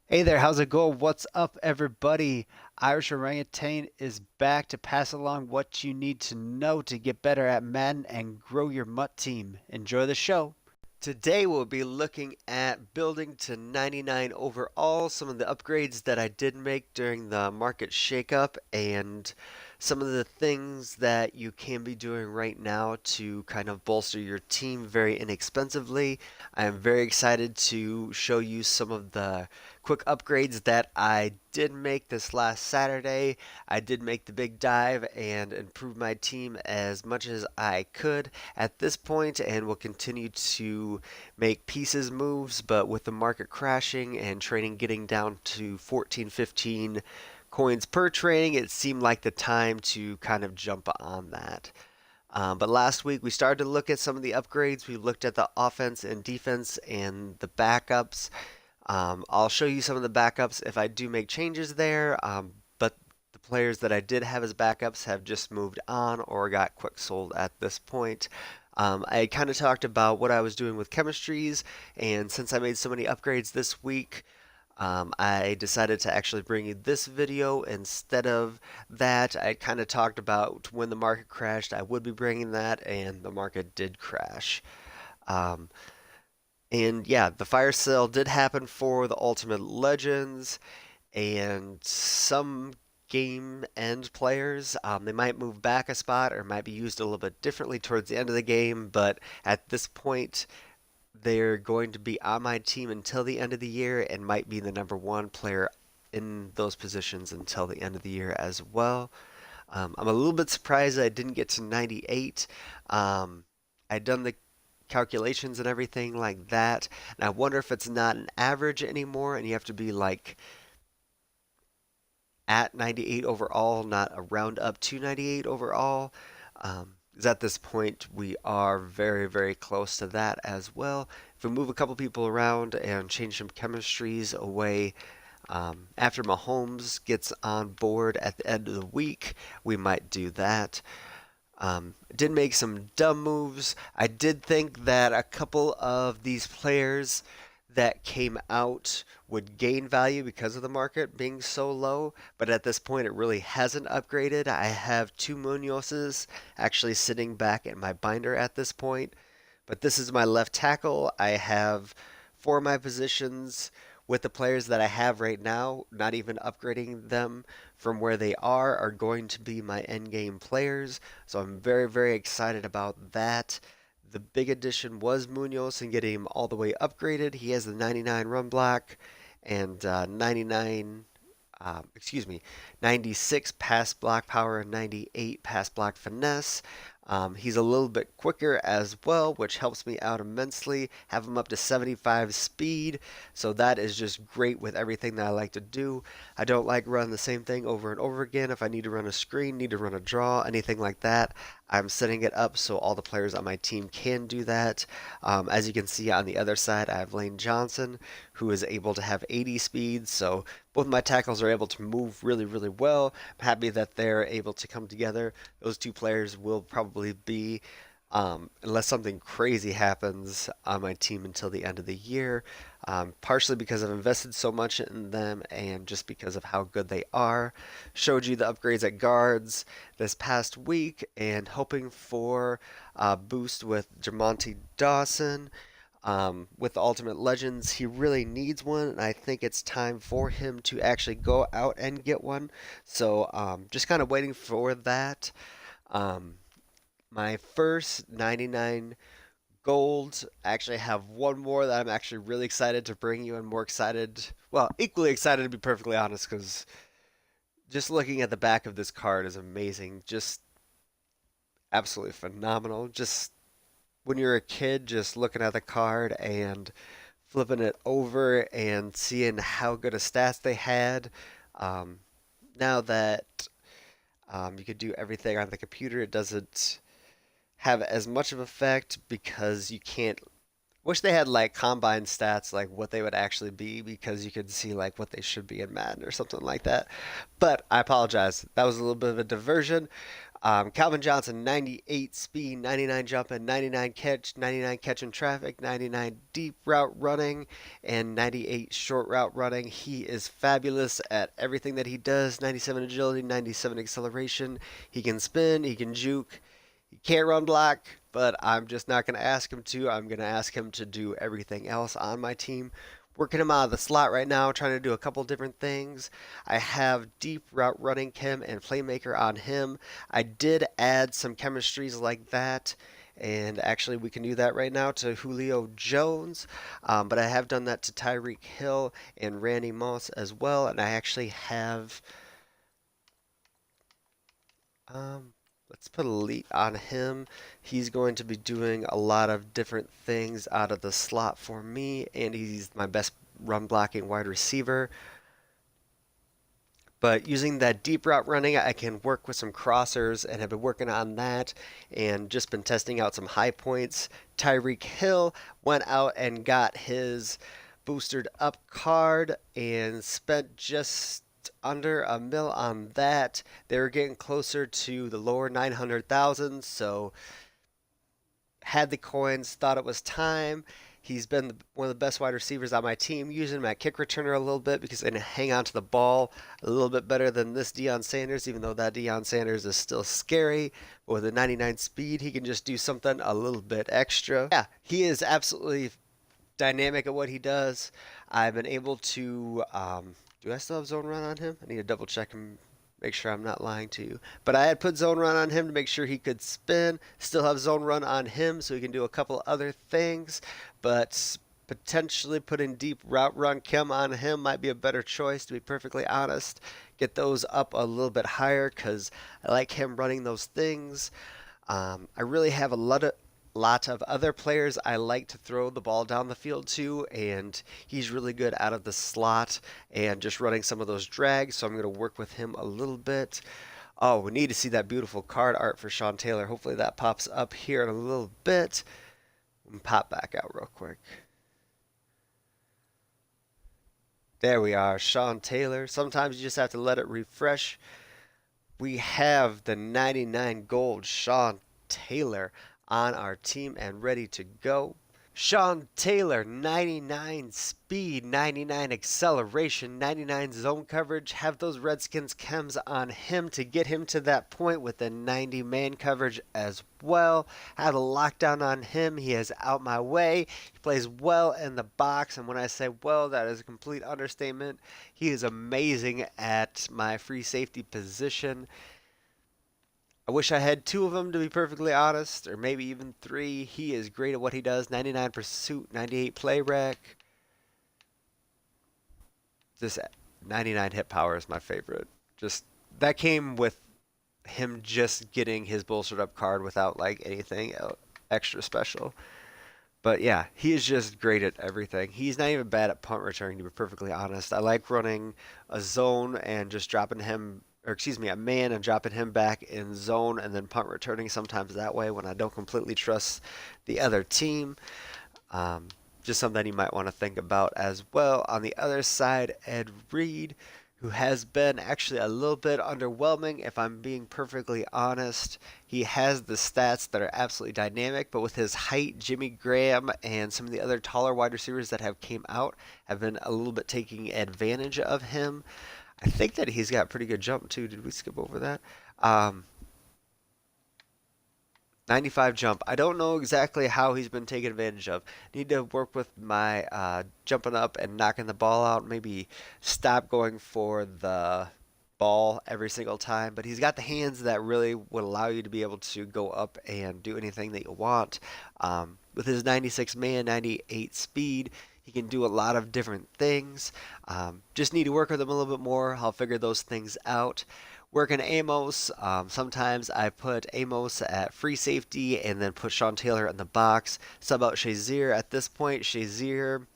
Hey there, how's it going? What's up, everybody? Irish Orangutan is back to pass along what you need to know to get better at Madden and grow your MUT team. Enjoy the show. Today we'll be looking at building to 99 overall, some of the upgrades that I did make during the market shakeup, and some of the things that you can be doing right now to kind of bolster your team very inexpensively. I am very excited to show you some of the quick upgrades that I did make this last Saturday. I did make the big dive and improve my team as much as I could at this point, and will continue to make pieces moves, but with the market crashing and trading getting down to 14, 15 coins per training, it seemed like the time to kind of jump on that. But last week we started to look at some of the upgrades. We looked at the offense and defense and the backups. I'll show you some of the backups if I do make changes there. But the players that I did have as backups have just moved on or got quick sold at this point. I kind of talked about what I was doing with chemistries, and since I made so many upgrades this week, I decided to actually bring you this video instead of that. I kind of talked about when the market crashed, I would be bringing that, and the market did crash. Um, and yeah, the fire sale did happen for the Ultimate Legends, and some game end players, they might move back a spot or might be used a little bit differently towards the end of the game, but at this point, they're going to be on my team until the end of the year and might be the number one player in those positions until the end of the year as well. I'm a little bit surprised that I didn't get to 98. I'd done the calculations and everything like that, and I wonder if it's not an average anymore and you have to be like at 98 overall, not a round up to 98 overall. 'Cause at this point, we are very, very close to that as well. If we move a couple people around and change some chemistries away, after Mahomes gets on board at the end of the week, we might do that. Did make some dumb moves. I did think that a couple of these players that came out would gain value because of the market being so low, but at this point it really hasn't upgraded. I have two Munozes actually sitting back in my binder at this point, but this is my left tackle. I have four of my positions with the players that I have right now, not even upgrading them from where they are going to be my end game players. So I'm very, very excited about that. The big addition was Munoz and getting him all the way upgraded. He has the 99 run block and 96 pass block power and 98 pass block finesse. He's a little bit quicker as well, which helps me out immensely. Have him up to 75 speed, so that is just great with everything that I like to do. I don't like running the same thing over and over again. If I need to run a screen, need to run a draw, anything like that, I'm setting it up so all the players on my team can do that. As you can see on the other side, I have Lane Johnson, who is able to have 80 speed, so both my tackles are able to move really, really well. I'm happy that they're able to come together. Those two players will probably be, unless something crazy happens on my team until the end of the year, partially because I've invested so much in them and just because of how good they are. Showed you the upgrades at guards this past week and hoping for a boost with Jamonte Dawson. With the Ultimate Legends, he really needs one, and I think it's time for him to actually go out and get one. So, just kind of waiting for that. Um, my first 99 gold. I actually have one more that I'm actually really excited to bring you, and more excited, well, equally excited to be perfectly honest, because just looking at the back of this card is amazing. Just absolutely phenomenal. Just when you're a kid, just looking at the card and flipping it over and seeing how good a stats they had. Um, Now that you could do everything on the computer, it doesn't have as much of effect because you can't. Wish they had like combine stats, like what they would actually be, because you could see like what they should be in Madden or something like that. But I apologize. That was a little bit of a diversion. Calvin Johnson, 98 speed, 99 jumping, 99 catch, 99 catching traffic, 99 deep route running, and 98 short route running. He is fabulous at everything that he does. 97 agility, 97 acceleration. He can spin, he can juke. He can't run block, but I'm just not going to ask him to. I'm going to ask him to do everything else on my team. Working him out of the slot right now, trying to do a couple different things. I have deep route running Kim and playmaker on him. I did add some chemistries like that, and actually we can do that right now to Julio Jones. But I have done that to Tyreek Hill and Randy Moss as well, and I actually have um, let's put elite on him. He's going to be doing a lot of different things out of the slot for me, and he's my best run blocking wide receiver. But using that deep route running, I can work with some crossers and have been working on that and just been testing out some high points. Tyreek Hill went out and got his boosted up card and spent just under a mil on that. They were getting closer to the lower 900,000, so had the coins, thought it was time. He's been one of the best wide receivers on my team, using him at kick returner a little bit because they can hang on to the ball a little bit better than this Deion Sanders, even though that Deion Sanders is still scary. But with a 99 speed, he can just do something a little bit extra. Yeah, he is absolutely dynamic at what he does. I've been able to. Do I still have zone run on him? I need to double check and make sure I'm not lying to you. But I had put zone run on him to make sure he could spin. Still have zone run on him so he can do a couple other things. But potentially putting deep route run chem on him might be a better choice, to be perfectly honest. Get those up a little bit higher because I like him running those things. I really have a lot of other players I like to throw the ball down the field to, and he's really good out of the slot and just running some of those drags, so I'm going to work with him a little bit. Oh, we need to see that beautiful card art for Sean Taylor. Hopefully that pops up here in a little bit. Pop back out real quick. There we are, Sean Taylor. Sometimes you just have to let it refresh. We have the 99 gold Sean Taylor on our team and ready to go. Sean Taylor, 99 speed, 99 acceleration, 99 zone coverage. Have those Redskins chems on him to get him to that point with the 90 man coverage as well. Have a lockdown on him. He is out my way. He plays well in the box, and when I say well, that is a complete understatement. He is amazing at my free safety position. I wish I had two of them, to be perfectly honest, or maybe even three. He is great at what he does. 99 pursuit, 98 play rec. This 99 hit power is my favorite. Just that came with him just getting his bolstered up card without like anything extra special. But yeah, he is just great at everything. He's not even bad at punt returning, to be perfectly honest. I like running a zone and just dropping him, or excuse me, a man and dropping him back in zone and then punt returning sometimes that way when I don't completely trust the other team. Um, just something you might want to think about as well. On the other side, Ed Reed, who has been actually a little bit underwhelming, if I'm being perfectly honest. He has the stats that are absolutely dynamic, but with his height, Jimmy Graham and some of the other taller wide receivers that have came out have been a little bit taking advantage of him. I think that he's got pretty good jump too. Did we skip over that? Um, 95 jump. I don't know exactly how he's been taken advantage of. Need to work with my jumping up and knocking the ball out. Maybe stop going for the ball every single time. But he's got the hands that really would allow you to be able to go up and do anything that you want. With his 96 man, 98 speed, he can do a lot of different things. Just need to work with him a little bit more. I'll figure those things out. Working Amos, sometimes I put Amos at free safety and then put Sean Taylor in the box. Sub out Shazier. At this point, Shazier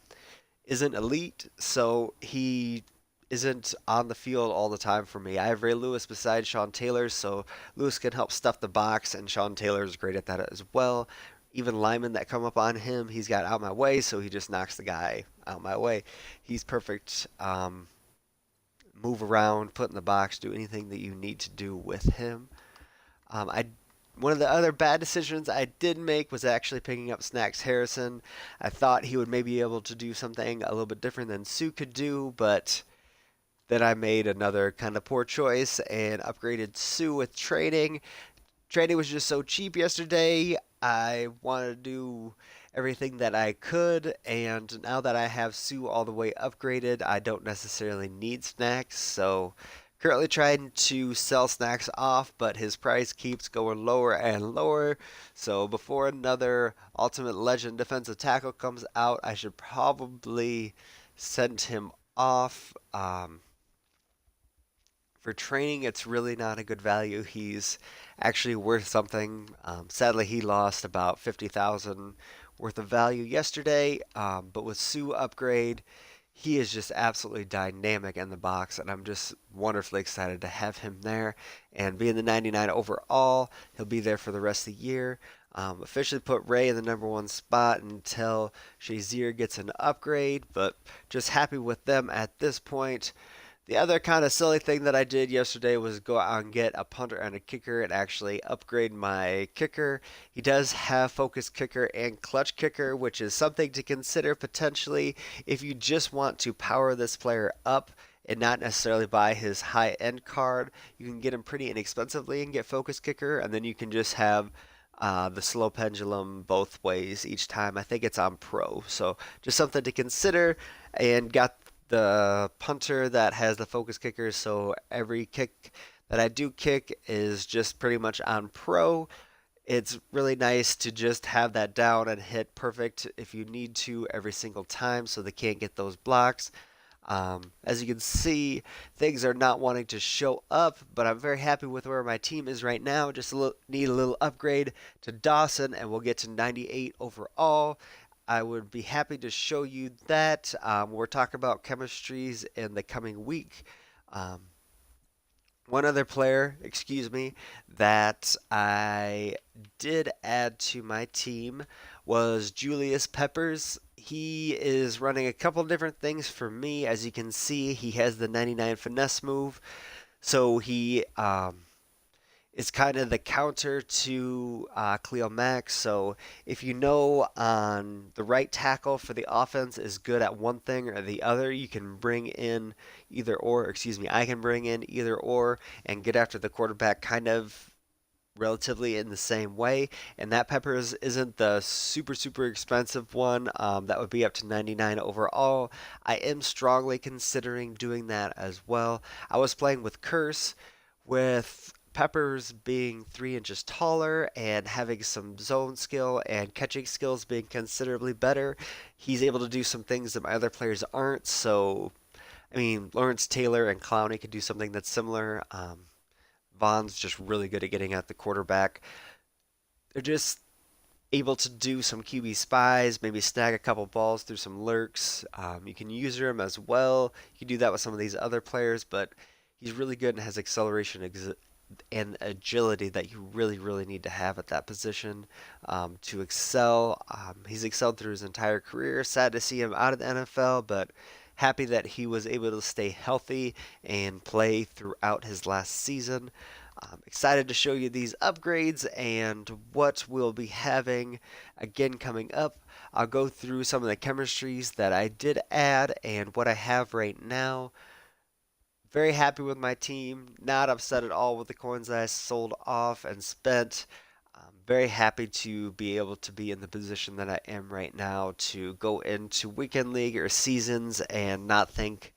isn't elite, so he isn't on the field all the time for me. I have Ray Lewis beside Sean Taylor, so Lewis can help stuff the box, and Sean Taylor is great at that as well. Even linemen that come up on him, he's got out my way, so he just knocks the guy out my way. He's perfect. Move around, put in the box, do anything that you need to do with him. I One of the other bad decisions I did make was actually picking up Snacks Harrison. I thought he would maybe be able to do something a little bit different than Sue could do, but then I made another kind of poor choice and upgraded Sue with trading. Trading was just so cheap yesterday. I wanted to do everything that I could, and now that I have Sue all the way upgraded, I don't necessarily need snacks. So, currently trying to sell snacks off, but his price keeps going lower and lower. So, before another Ultimate Legend defensive tackle comes out, I should probably send him off. For training, it's really not a good value. He's actually worth something. Sadly, he lost about 50,000 worth of value yesterday. But with Sue upgrade, he is just absolutely dynamic in the box, and I'm just wonderfully excited to have him there. And being the 99 overall, he'll be there for the rest of the year. Officially put Ray in the #1 spot until Shazier gets an upgrade, but just happy with them at this point. The other kind of silly thing that I did yesterday was go out and get a punter and a kicker and actually upgrade my kicker. He does have focus kicker and clutch kicker, which is something to consider potentially if you just want to power this player up and not necessarily buy his high end card. You can get him pretty inexpensively and get focus kicker, and then you can just have the slow pendulum both ways each time. I think it's on pro, so just something to consider. And got the punter that has the focus kickers, so every kick that I do kick is just pretty much on pro. It's really nice to just have that down and hit perfect if you need to every single time so they can't get those blocks. As you can see, things are not wanting to show up, but I'm very happy with where my team is right now. Just need a little upgrade to Dawson, and we'll get to 98 overall. I would be happy to show you that. We're talking about chemistries in the coming week. Um, One other player, excuse me, that I did add to my team was Julius Peppers. He is running a couple different things for me. As you can see, he has the 99 finesse move. So he is kind of the counter to Cleo Max. So if you know on the right tackle for the offense is good at one thing or the other, you can bring in either or, excuse me, I can bring in either or and get after the quarterback kind of relatively in the same way. And that Peppers isn't the super expensive one. That would be up to 99 overall. I am strongly considering doing that as well. I was playing with Curse with Peppers being 3 inches taller and having some zone skill and catching skills being considerably better. He's able to do some things that my other players aren't. So, I mean, Lawrence Taylor and Clowney could do something that's similar. Vaughn's just really good at getting at the quarterback. They're just able to do some QB spies, maybe snag a couple balls through some lurks. You can use him as well. You can do that with some of these other players, but he's really good and has acceleration and agility that you really need to have at that position to excel. He's excelled through his entire career. Sad to see him out of the NFL, but happy that he was able to stay healthy and play throughout his last season. I'm excited to show you these upgrades and what we'll be having again coming up. I'll go through some of the chemistries that I did add and what I have right now. Very happy with my team. Not upset at all with the coins that I sold off and spent. Very happy to be able to be in the position that I am right now to go into weekend league or seasons and not think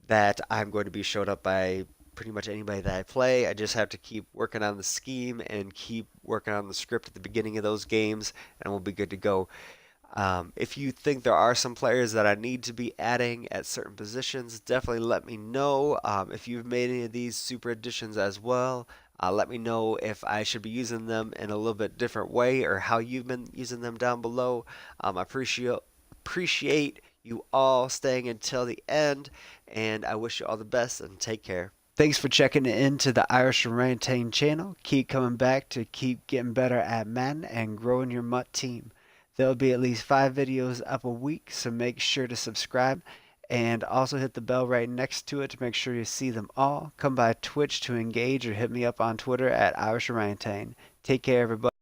that I'm going to be showed up by pretty much anybody that I play. I just have to keep working on the scheme and keep working on the script at the beginning of those games, and we'll be good to go. If you think there are some players that I need to be adding at certain positions, definitely let me know. If you've made any of these super additions as well, let me know if I should be using them in a little bit different way or how you've been using them down below. I appreciate you all staying until the end, and I wish you all the best and take care. Thanks for checking into the Irish Orangutan channel. Keep coming back to keep getting better at Madden and growing your MUT team. There'll be at least 5 videos up a week, so make sure to subscribe and also hit the bell right next to it to make sure you see them all. Come by Twitch to engage or hit me up on Twitter at Irish Orangutan. Take care, everybody.